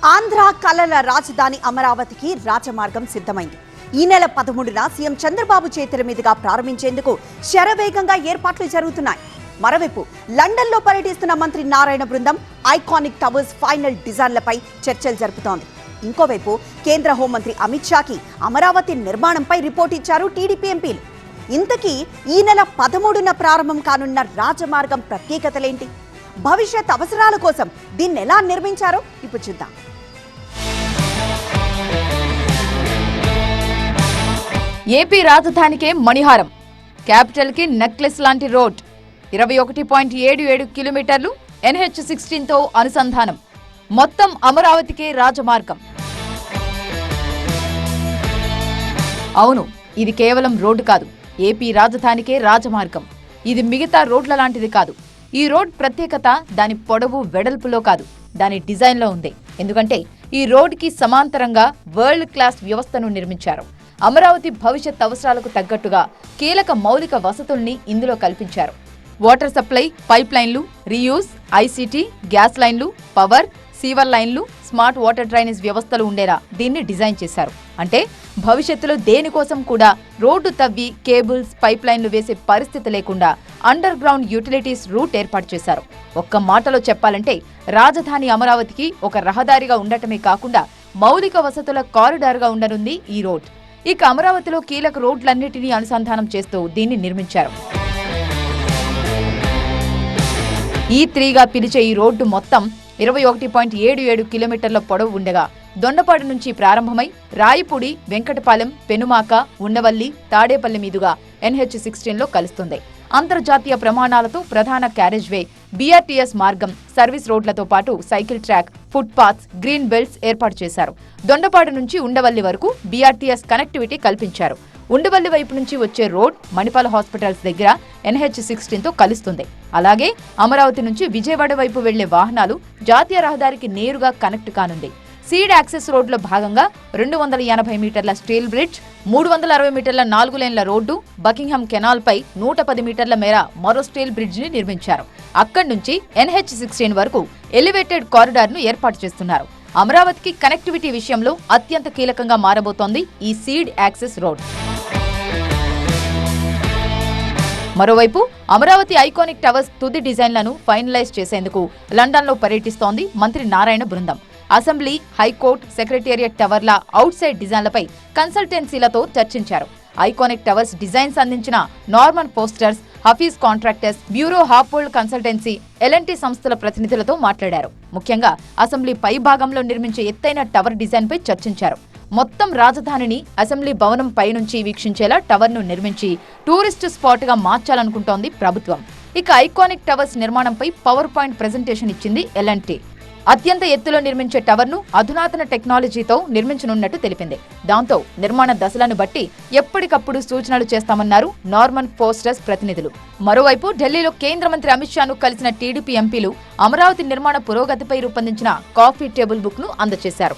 ఆంధ్ర కళల రాజధాని అమరావతికి రాజమార్గం సిద్ధమైంది. ఈ నెల 13న సీఎం చంద్రబాబు చేతుల మీదుగా ప్రారంభించేందుకు శరవేగంగా ఏర్పాట్లు జరుగుతున్నాయి. మరోవైపు లండన్లో పర్యటిస్తున్న మంత్రి నారాయణ బృందం ఐకానిక్ టవర్స్ ఫైనల్ డిజైన్లపై చర్చలు జరుపుతోంది. ఇంకోవైపు కేంద్ర హోంమంత్రి అమిత్ షాకి అమరావతి నిర్మాణంపై రిపోర్ట్ ఇచ్చారు టీడీపీ ఎంపీలు. ఇంతకీ ఈ నెల 13న ప్రారంభం కానున్న రాజమార్గం ప్రత్యేకతలేంటి? భవిష్యత్ అవసరాల కోసం దీన్ని ఎలా నిర్మించారో ఇప్పుడు చూద్దాం. ఏపీ రాజధానికే మణిహారం, క్యాపిటల్ కి నెక్లెస్ లాంటి రోడ్, 21.77 కిలోమీటర్లు, NH16తో అనుసంధానం, మొత్తం అమరావతికే రాజమార్గం. అవును, ఇది కేవలం రోడ్డు కాదు, ఏపీ రాజధానికే రాజమార్గం. ఇది మిగతా రోడ్ల లాంటిది కాదు. ఈ రోడ్ ప్రత్యేకత దాని పొడవు వెడల్పులో కాదు, దాని డిజైన్లో ఉంది. ఎందుకంటే ఈ రోడ్డుకి సమాంతరంగా వరల్డ్ క్లాస్ వ్యవస్థను నిర్మించారు. అమరావతి భవిష్యత్ అవసరాలకు తగ్గట్టుగా కీలక మౌలిక వసతుల్ని ఇందులో కల్పించారు. వాటర్ సప్లై, పైప్ లైన్లు, రీయూజ్, ఐసీటీ, గ్యాస్ లైన్లు, పవర్, సీవర్ లైన్లు, స్మార్ట్ వాటర్ డ్రైనేజ్ వ్యవస్థలు ఉండేలా దీన్ని డిజైన్ చేశారు. అంటే భవిష్యత్తులో దేనికోసం కూడా రోడ్డు తవ్వి కేబుల్స్, పైప్ లైన్లు వేసే పరిస్థితి లేకుండా అండర్ గ్రౌండ్ యూటిలిటీస్ రూట్ ఏర్పాటు చేశారు. ఒక్క మాటలో చెప్పాలంటే రాజధాని అమరావతికి ఒక రహదారిగా ఉండటమే కాకుండా మౌలిక వసతుల కారిడార్గా ఉండనుంది ఈ రోడ్. ఇక అమరావతిలో కీలక రోడ్లన్నిటినీ అనుసంధానం చేస్తూ దీన్ని నిర్మించారు. E3గా పిలిచే ఈ రోడ్డు మొత్తం 21.77 కిలోమీటర్ల పొడవు ఉండగా దొండపాడు నుంచి ప్రారంభమై రాయిపూడి, వెంకటపాలెం, పెనుమాక, ఉండవల్లి, తాడేపల్లి మీదుగా NH16లో కలుస్తుంది. అంతర్జాతీయ ప్రమాణాలతో ప్రధాన క్యారేజ్వే, BRTS మార్గం, సర్వీస్ రోడ్లతో పాటు cycle track, foot paths, green belts ఏర్పాటు చేశారు. దొండపాడు నుంచి ఉండవల్లి వరకు BRTS కనెక్టివిటీ కల్పించారు. ఉండవల్లి వైపు నుంచి వచ్చే రోడ్ మణిపాల హాస్పిటల్స్ దగ్గర NH16తో కలుస్తుంది. అలాగే అమరావతి నుంచి విజయవాడ వైపు వెళ్లే వాహనాలు జాతీయ రహదారికి నేరుగా కనెక్ట్ కానుంది. సీడ్ యాక్సెస్ రోడ్లో భాగంగా 280 మీటర్ల స్టీల్ బ్రిడ్జ్, 360 మీటర్ల 4 లేన్ల రోడ్డు, బకింగ్హామ్ కెనాల్ పై 110 మీటర్ల మేర మరో స్టీల్ బ్రిడ్జ్ ని నిర్మించారు. అక్కడి నుంచి NH16 వరకు ఎలివేటెడ్ కారిడార్ ను ఏర్పాటు చేస్తున్నారు. అమరావతికి కనెక్టివిటీ విషయంలో అత్యంత కీలకంగా మారబోతోంది ఈ సీడ్ యాక్సెస్ రోడ్. మరోవైపు అమరావతి ఐకానిక్ టవర్స్ తుది డిజైన్లను ఫైనలైజ్ చేసేందుకు లండన్లో పర్యటిస్తోంది మంత్రి నారాయణ బృందం. అసెంబ్లీ, హైకోర్టు, సెక్రటేరియట్ టవర్ల అవుట్ సైడ్ డిజైన్లపై కన్సల్టెన్సీలతో చర్చించారు. ఐకానిక్ టవర్స్ డిజైన్స్ అందించిన Norman Fosters, Hafeez contractors, Buro Happold consultancy, L&T సంస్థల ప్రతినిధులతో మాట్లాడారు. ముఖ్యంగా అసెంబ్లీ పై భాగంలో నిర్మించే ఎత్తైన టవర్ డిజైన్పై చర్చించారు. మొత్తం రాజధానిని అసెంబ్లీ భవనం పైనుంచి వీక్షించేలా టవర్ను నిర్మించి టూరిస్టు స్పాట్గా మార్చాలనుకుంటోంది ప్రభుత్వం. ఇక ఐకానిక్ టవర్స్ నిర్మాణంపై పవర్ పాయింట్ ప్రెజెంటేషన్ ఇచ్చింది L&T. అత్యంత ఎత్తులో నిర్మించే టవర్ను అధునాతన టెక్నాలజీతో నిర్మించనున్నట్టు తెలిపింది. దాంతో నిర్మాణ దశలను బట్టి ఎప్పటికప్పుడు సూచనలు చేస్తామన్నారు నార్మన్ పోస్టర్స్ ప్రతినిధులు. మరోవైపు ఢిల్లీలో కేంద్ర మంత్రి అమిత్ షాను కలిసిన టీడీపీ ఎంపీలు అమరావతి నిర్మాణ పురోగతిపై రూపొందించిన కాఫీ టేబుల్ బుక్ ను అందజేశారు.